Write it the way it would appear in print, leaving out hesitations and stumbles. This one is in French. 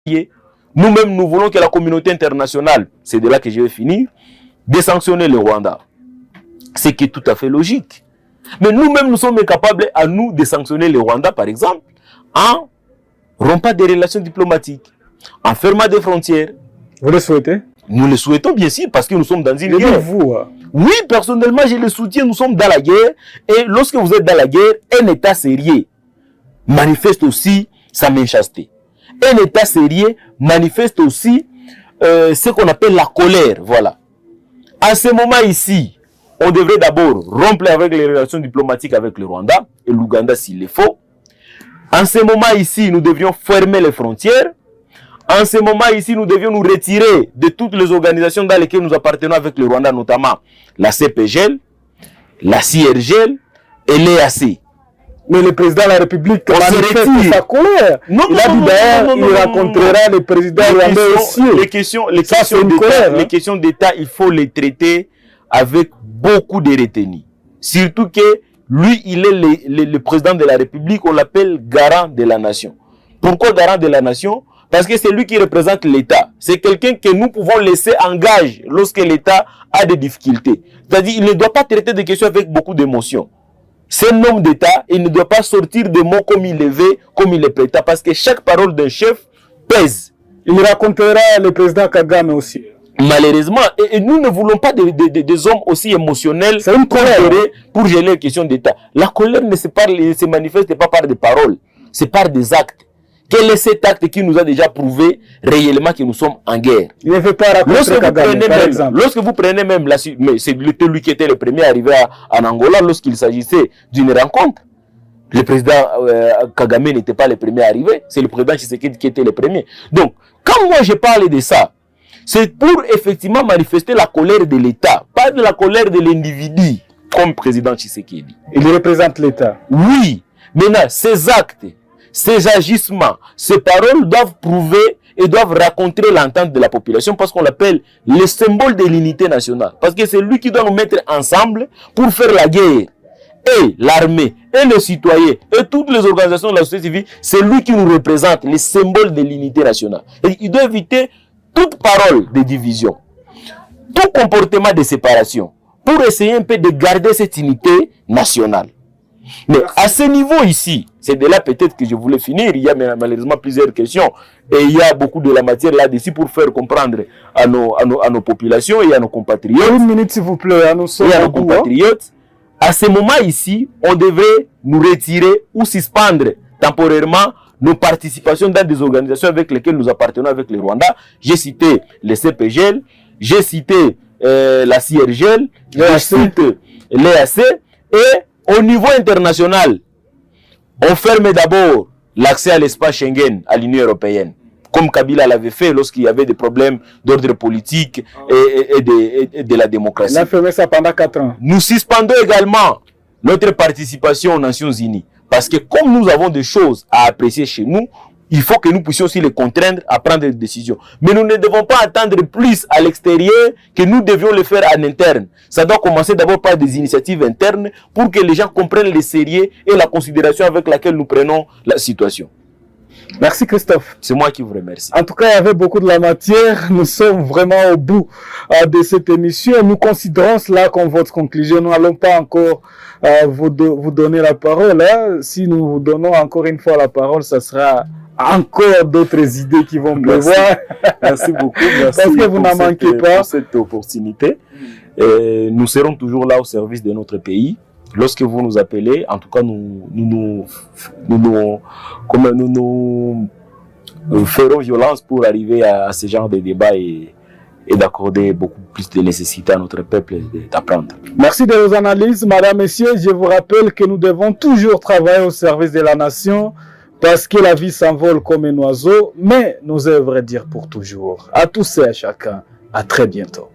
Nous-mêmes, nous voulons que la communauté internationale, c'est de là que je vais finir, de sanctionner le Rwanda. C'est qui est tout à fait logique. Mais nous-mêmes, nous sommes capables à nous de sanctionner le Rwanda, par exemple, en rompant des relations diplomatiques, en fermant des frontières. Vous le souhaitez? Nous le souhaitons bien sûr, parce que nous sommes dans une guerre. Vous, oui, personnellement, je le soutiens, nous sommes dans la guerre. Et lorsque vous êtes dans la guerre, un État sérieux manifeste aussi sa méchanceté. Un État sérieux manifeste aussi ce qu'on appelle la colère. Voilà. En ce moment ici, on devrait d'abord rompre avec les relations diplomatiques avec le Rwanda et l'Ouganda s'il le faut. En ce moment ici, nous devrions fermer les frontières. En ce moment ici, nous devions nous retirer de toutes les organisations dans lesquelles nous appartenons avec le Rwanda, notamment la CPGL, la CIRGL et l'EAC. Mais le président de la République manifeste sa colère. Il a dit d'ailleurs qu'il rencontrera le président rwandais aussi. Les questions d'État, il faut les traiter avec beaucoup de retenue. Surtout que lui, il est le président de la République, on l'appelle garant de la nation. Pourquoi garant de la nation? Parce que c'est lui qui représente l'État. C'est quelqu'un que nous pouvons laisser en gage lorsque l'État a des difficultés. C'est-à-dire qu'il ne doit pas traiter des questions avec beaucoup d'émotion. C'est un homme d'État, il ne doit pas sortir des mots comme il les veut, comme il les prétend, parce que chaque parole d'un chef pèse. Il racontera le président Kagame aussi. Malheureusement, et nous ne voulons pas des hommes aussi émotionnels pour gérer les questions d'État. La colère ne se manifeste pas par des paroles, c'est par des actes. Quel est cet acte qui nous a déjà prouvé réellement que nous sommes en guerre? Il ne veut pas raconter Kagame, par exemple. Lorsque vous prenez même, mais c'est lui qui était le premier arrivé en Angola lorsqu'il s'agissait d'une rencontre. Le président Kagame n'était pas le premier arrivé, c'est le président Tshisekedi qui était le premier. Donc, quand moi je parle de ça, c'est pour effectivement manifester la colère de l'État, pas de la colère de l'individu, comme président Tshisekedi. Il représente l'État. Oui, maintenant, ces actes, ces agissements, ces paroles doivent prouver et doivent raconter l'entente de la population parce qu'on l'appelle le symbole de l'unité nationale. Parce que c'est lui qui doit nous mettre ensemble pour faire la guerre. Et l'armée, et les citoyens, et toutes les organisations de la société civile, c'est lui qui nous représente, le symbole de l'unité nationale. Et il doit éviter toute parole de division, tout comportement de séparation, pour essayer un peu de garder cette unité nationale. Mais à ce niveau ici, c'est de là peut-être que je voulais finir, il y a malheureusement plusieurs questions, et il y a beaucoup de la matière là-dessus pour faire comprendre à nos populations et à nos compatriotes. Une minute s'il vous plaît, à nos compatriotes. À ce moment ici, on devrait nous retirer ou suspendre temporairement nos participations dans des organisations avec lesquelles nous appartenons avec le Rwanda. J'ai cité le CPGL, j'ai cité la CIRGL, j'ai cité l'EAC, et au niveau international, on ferme d'abord l'accès à l'espace Schengen, à l'Union européenne, comme Kabila l'avait fait lorsqu'il y avait des problèmes d'ordre politique et de la démocratie. Il a fermé ça pendant 4 ans. Nous suspendons également notre participation aux Nations Unies. Parce que comme nous avons des choses à apprécier chez nous, il faut que nous puissions aussi les contraindre à prendre des décisions. Mais nous ne devons pas attendre plus à l'extérieur que nous devions le faire en interne. Ça doit commencer d'abord par des initiatives internes pour que les gens comprennent le sérieux et la considération avec laquelle nous prenons la situation. Merci Christophe. C'est moi qui vous remercie. En tout cas, il y avait beaucoup de la matière. Nous sommes vraiment au bout de cette émission. Nous considérons cela comme votre conclusion. Nous n'allons pas encore vous donner la parole. Hein. Si nous vous donnons encore une fois la parole, ça sera encore d'autres idées qui vont pleuvoir. Merci beaucoup. Merci parce que vous n'en manquez pas. Pour cette opportunité. Et nous serons toujours là au service de notre pays. Lorsque vous nous appelez, en tout cas, nous ferons violence pour arriver à ce genre de débat et d'accorder beaucoup plus de nécessité à notre peuple d'apprendre. Merci de vos analyses, madame, messieurs. Je vous rappelle que nous devons toujours travailler au service de la nation parce que la vie s'envole comme un oiseau, mais nos œuvres durent pour toujours. À tous et à chacun, à très bientôt.